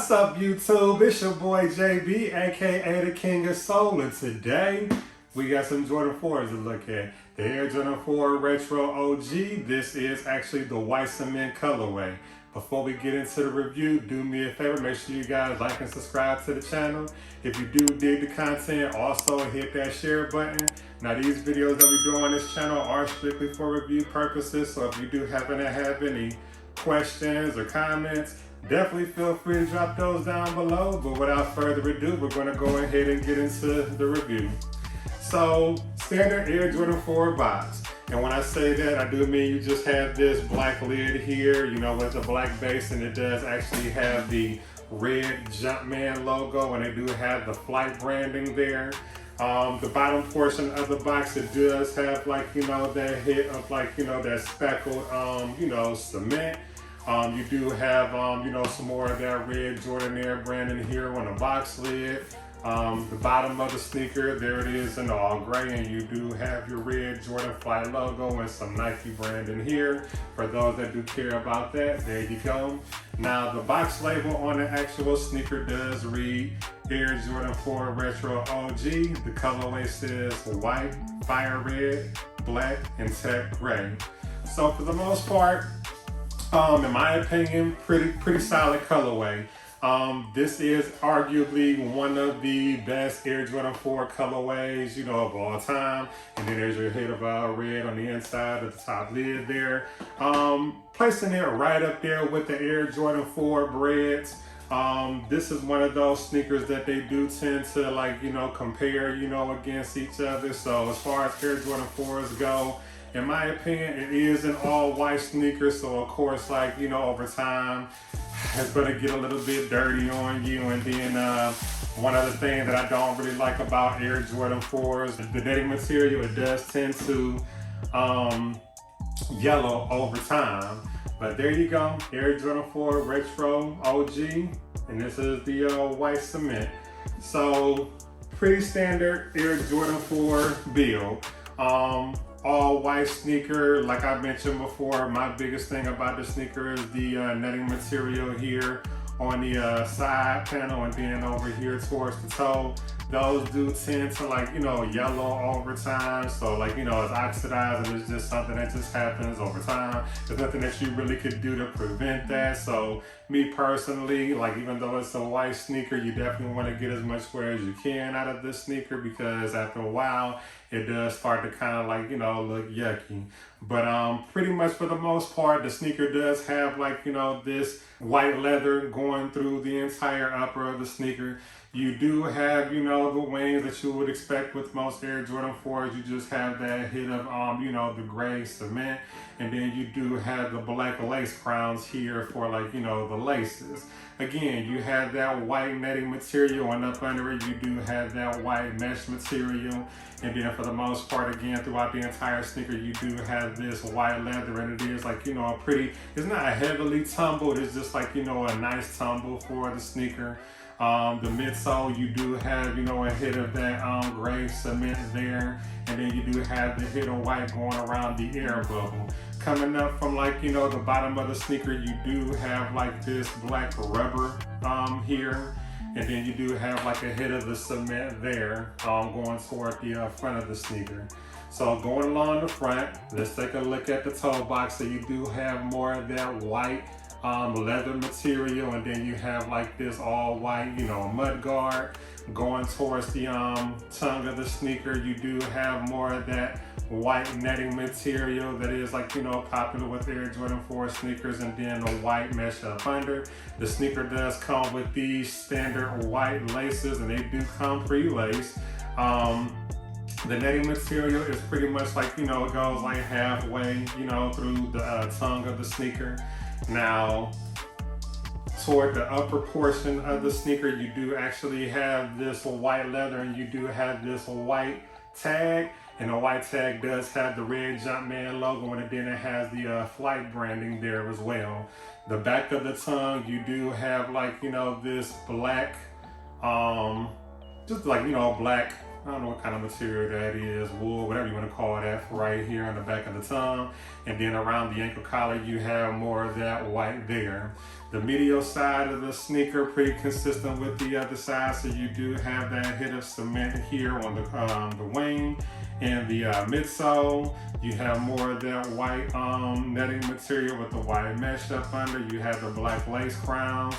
What's up, YouTube? It's your boy JB, aka the King of Soul, and today we got some Jordan 4s to look at. The Air Jordan 4 Retro OG. This is actually the white cement colorway. Before we get into the review, do me a favor, make sure you guys like and subscribe to the channel. If you do dig the content, also hit that share button. Now these videos that we do on this channel are strictly for review purposes, so if you do happen to have any questions or comments, definitely feel free to drop those down below. But without further ado, we're going to go ahead and get into the review. So, standard Air Jordan 4 box. And when I say that, I do mean you just have this black lid here, you know, with a black base, and it does actually have the red Jumpman logo, and they do have the flight branding there. The bottom portion of the box, it does have, like, you know, that hit of, like, you know, that speckled, you know, cement. You do have, you know, some more of that red Jordan Air branding here on the box lid. The bottom of the sneaker, there it is in all gray, and you do have your red Jordan Flight logo and some Nike branding here. For those that do care about that, there you go. Now the box label on the actual sneaker does read Air Jordan 4 Retro OG. The colorway says white, fire red, black, and tech gray. So for the most part, in my opinion, pretty solid colorway. This is arguably one of the best Air Jordan 4 colorways, you know, of all time. And then there's your hit of red on the inside of the top lid there. Placing it right up there with the Air Jordan 4 Breads. This is one of those sneakers that they do tend to, like, you know, compare, you know, against each other. So as far as Air Jordan 4s go, in my opinion, it is an all white sneaker. So of course, like, you know, over time, it's gonna get a little bit dirty on you. And then one other thing that I don't really like about Air Jordan 4s, the netting material, it does tend to yellow over time. But there you go, Air Jordan 4 Retro OG, and this is the white cement. So pretty standard Air Jordan 4 build. All white sneaker. Like I mentioned before, my biggest thing about the sneaker is the netting material here on the side panel, and then over here towards the toe. Those do tend to, like, you know, yellow over time. So, like, you know, it's oxidized, and it's just something that just happens over time. There's nothing that you really could do to prevent that. So me personally, like, even though it's a white sneaker, you definitely want to get as much wear as you can out of this sneaker, because after a while it does start to kind of, like, you know, look yucky. But pretty much for the most part, the sneaker does have, like, you know, this white leather going through the entire upper of the sneaker. You do have, you know, the wings that you would expect with most Air Jordan 4s. You just have that hit of, you know, the gray cement. And then you do have the black lace crowns here for, like, you know, the laces. Again, you have that white netting material, and up under it, you do have that white mesh material. And then for the most part, again, throughout the entire sneaker, you do have this white leather, and it is, like, you know, a pretty, it's not heavily tumbled, it's just, like, you know, a nice tumble for the sneaker. The midsole, you do have, you know, a hit of that gray cement there, and then you do have the hit of white going around the air bubble. Coming up from, like, you know, the bottom of the sneaker, you do have, like, this black rubber here, and then you do have, like, a hit of the cement there going toward the front of the sneaker. So going along the front, let's take a look at the toe box. So you do have more of that white leather material, and then you have, like, this all white, you know, mud guard going towards the tongue of the sneaker. You do have more of that white netting material that is, like, you know, popular with Air Jordan 4 sneakers, and then the white mesh up under. The sneaker does come with these standard white laces, and they do come pre-laced. The netting material is pretty much, like, you know, it goes like halfway, you know, through the tongue of the sneaker. Now, toward the upper portion of the sneaker, you do actually have this white leather, and you do have this white tag, and the white tag does have the red Jumpman logo, and then it has the flight branding there as well. The back of the tongue, you do have, like, you know, this black, just like, you know, black I don't know what kind of material that is, wool, whatever you want to call that, right here on the back of the tongue. And then around the ankle collar, you have more of that white there. The medial side of the sneaker, pretty consistent with the other side, so you do have that hit of cement here on the wing. And the midsole, you have more of that white netting material with the white mesh up under. You have the black lace crowns.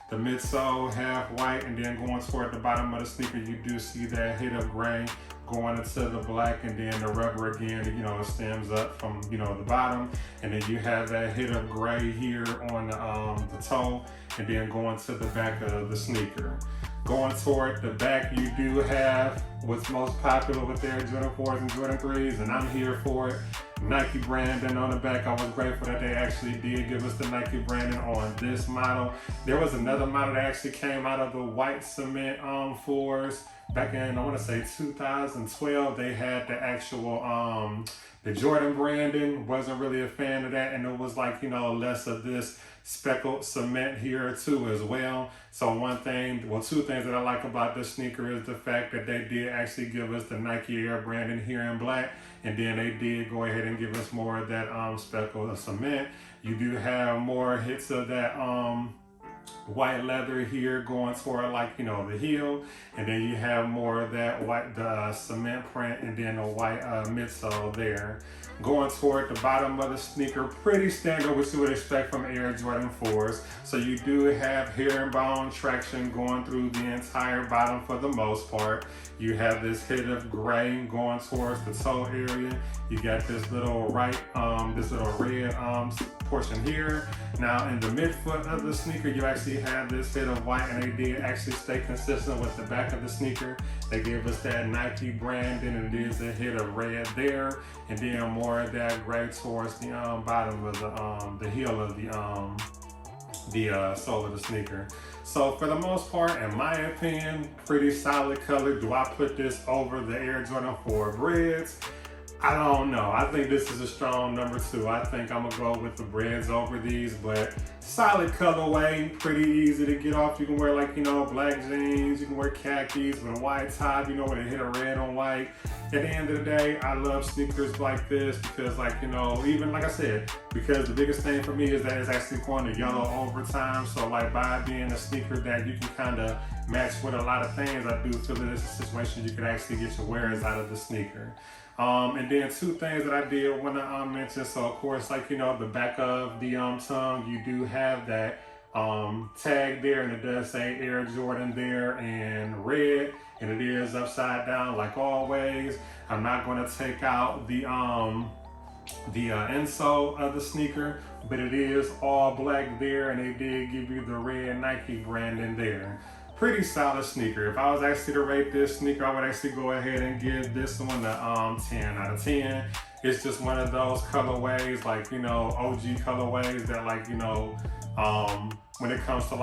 The midsole half white, and then going toward the bottom of the sneaker, you do see that hit of gray going into the black, and then the rubber again, it stems up from, the bottom. And then you have that hit of gray here on the toe, and then going to the back of the sneaker. Going toward the back, you do have what's most popular with their Jordan 4s and Jordan 3s, and I'm here for it. Nike branding on the back. I was grateful that they actually did give us the Nike branding on this model. There was another model that actually came out of the white cement 4s back in, I want to say 2012. They had the actual the Jordan branding. Wasn't really a fan of that, and it was like, less of this speckled cement here too as well. So two things that I like about this sneaker is the fact that they did actually give us the Nike Air branding here in black, and then they did go ahead and give us more of that speckled cement. You do have more hits of that white leather here going toward the heel, and then you have more of that white cement print, and then the white midsole there. Going toward the bottom of the sneaker, pretty standard what you would expect from Air Jordan 4s. So you do have herringbone traction going through the entire bottom for the most part. You have this hit of gray going towards the toe area. You got this little red portion here. Now in the midfoot of the sneaker, you actually have this hit of white, and they did actually stay consistent with the back of the sneaker. They gave us that Nike branding, and it is a hit of red there, and then more of that gray towards the bottom of the heel of the sole of the sneaker. So for the most part, in my opinion, pretty solid color. Do I put this over the Air Jordan 4 Breads? I don't know. I think this is a strong number 2. I think I'm gonna go with the Breads over these, but solid colorway, pretty easy to get off. You can wear black jeans, you can wear khakis with a white top, with a hit of red on white. At the end of the day, I love sneakers like this because even like I said, because the biggest thing for me is that it's actually going to yellow over time. So by being a sneaker that you can kind of match with a lot of things, I do feel that it's a situation you can actually get your wearers out of the sneaker. And then two things that I did want to mention. So of course, the back of the tongue, you do have that tag there, and it does say Air Jordan there in red, and it is upside down like always. I'm not going to take out the insole of the sneaker, but it is all black there, and they did give you the red Nike branding there. Pretty solid sneaker. If I was actually to rate this sneaker, I would actually go ahead and give this one a 10 out of 10. It's just one of those colorways, OG colorways that when it comes to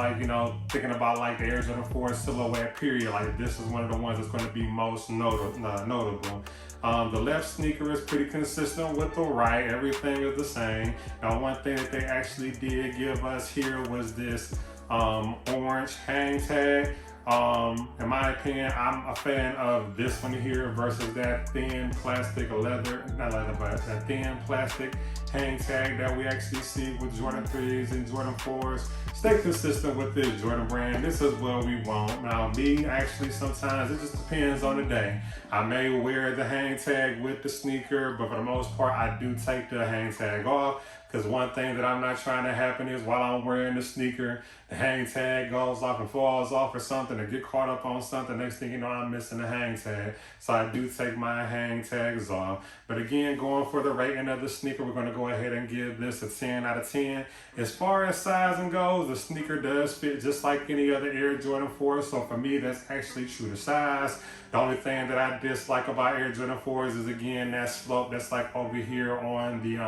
thinking about the Air Jordan 4 silhouette period, this is one of the ones that's going to be most notable. The left sneaker is pretty consistent with the right. Everything is the same. Now, one thing that they actually did give us here was this orange hang tag. In my opinion, I'm a fan of this one here versus that thin plastic that thin plastic hang tag that we actually see with Jordan 3s and Jordan 4s. Stay consistent with this Jordan brand. This is what we want. Now, sometimes it just depends on the day. I may wear the hang tag with the sneaker, but for the most part, I do take the hang tag off. Because one thing that I'm not trying to happen is while I'm wearing the sneaker, the hang tag goes off and falls off or something, or get caught up on something. Next thing you know, I'm missing the hang tag. So I do take my hang tags off. But again, going for the rating of the sneaker, we're going to go ahead and give this a 10 out of 10. As far as sizing goes, the sneaker does fit just like any other Air Jordan 4. So for me, that's actually true to size. The only thing that I dislike about Air Jordan 4s is, again, that slope that's over here on the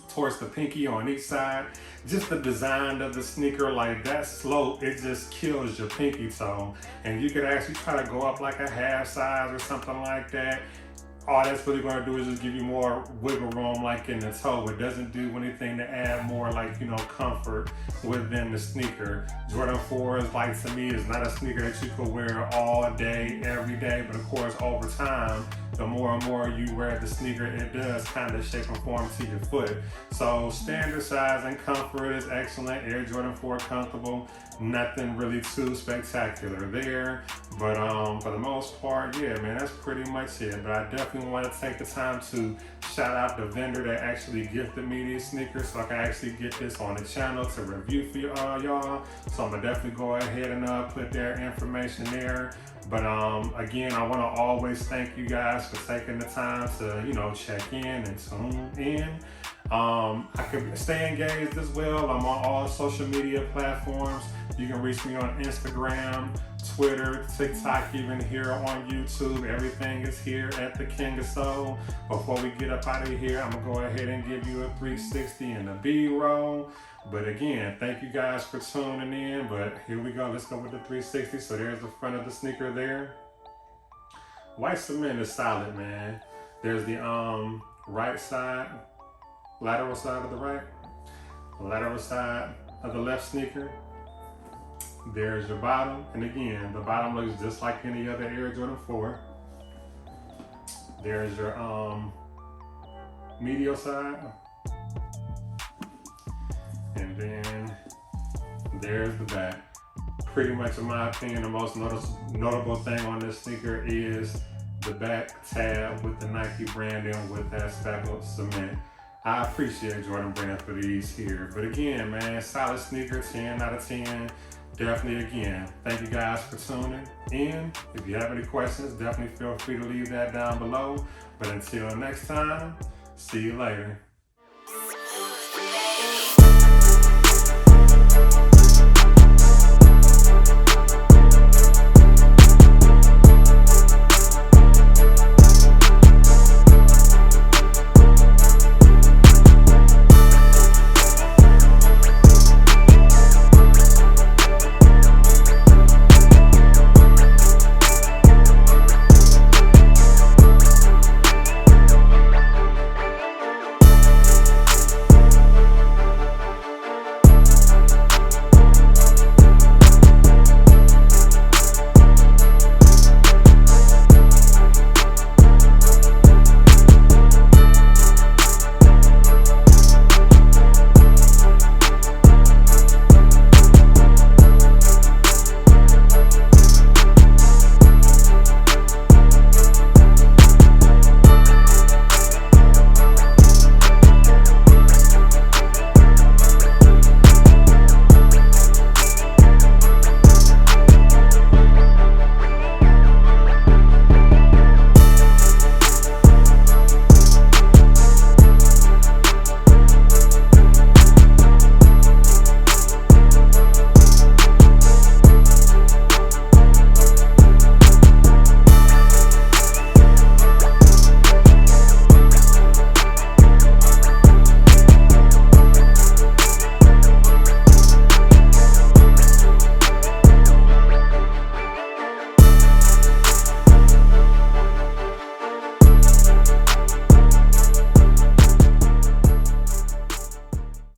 towards the pinky on each side. Just the design of the sneaker, that slope, it just kills your pinky toe. And you could actually try to go up a half size or something like that. all that's really going to do is just give you more wiggle room like in the toe. It doesn't do anything to add more like, you know, comfort within the sneaker. Jordan 4 is like, to me, is not a sneaker that you could wear all day, every day. But of course, over time, the more and more you wear the sneaker, it does kind of shape and form to your foot. So standard size and comfort is excellent. Air Jordan 4 comfortable. Nothing really too spectacular there. But for the most part, yeah, man, that's pretty much it. But I definitely want to take the time to shout out the vendor that actually gifted me these sneakers so I can actually get this on the channel to review for y'all. So I'm gonna definitely go ahead and put their information there. But again, I want to always thank you guys for taking the time to, you know, check in and tune in. I can stay engaged as well. I'm on all social media platforms. You can reach me on Instagram, Twitter, TikTok, even here on YouTube. Everything is here at the King of Soul. Before we get up out of here, I'm gonna go ahead and give you a 360 and a B-roll. But again, thank you guys for tuning in. But here we go, let's go with the 360. So there's the front of the sneaker there. White cement is solid, man. There's the right side, lateral side of the right, lateral side of the left sneaker. There's your bottom, and again, the bottom looks just like any other Air Jordan 4. There's your medial side, and then there's the back. Pretty much, in my opinion, the most notable thing on this sneaker is the back tab with the Nike branding with that speckled cement. I appreciate Jordan Brand for these here. But again, man, solid sneaker, 10 out of 10. Definitely, again, thank you guys for tuning in. If you have any questions, definitely feel free to leave that down below. But until next time, see you later.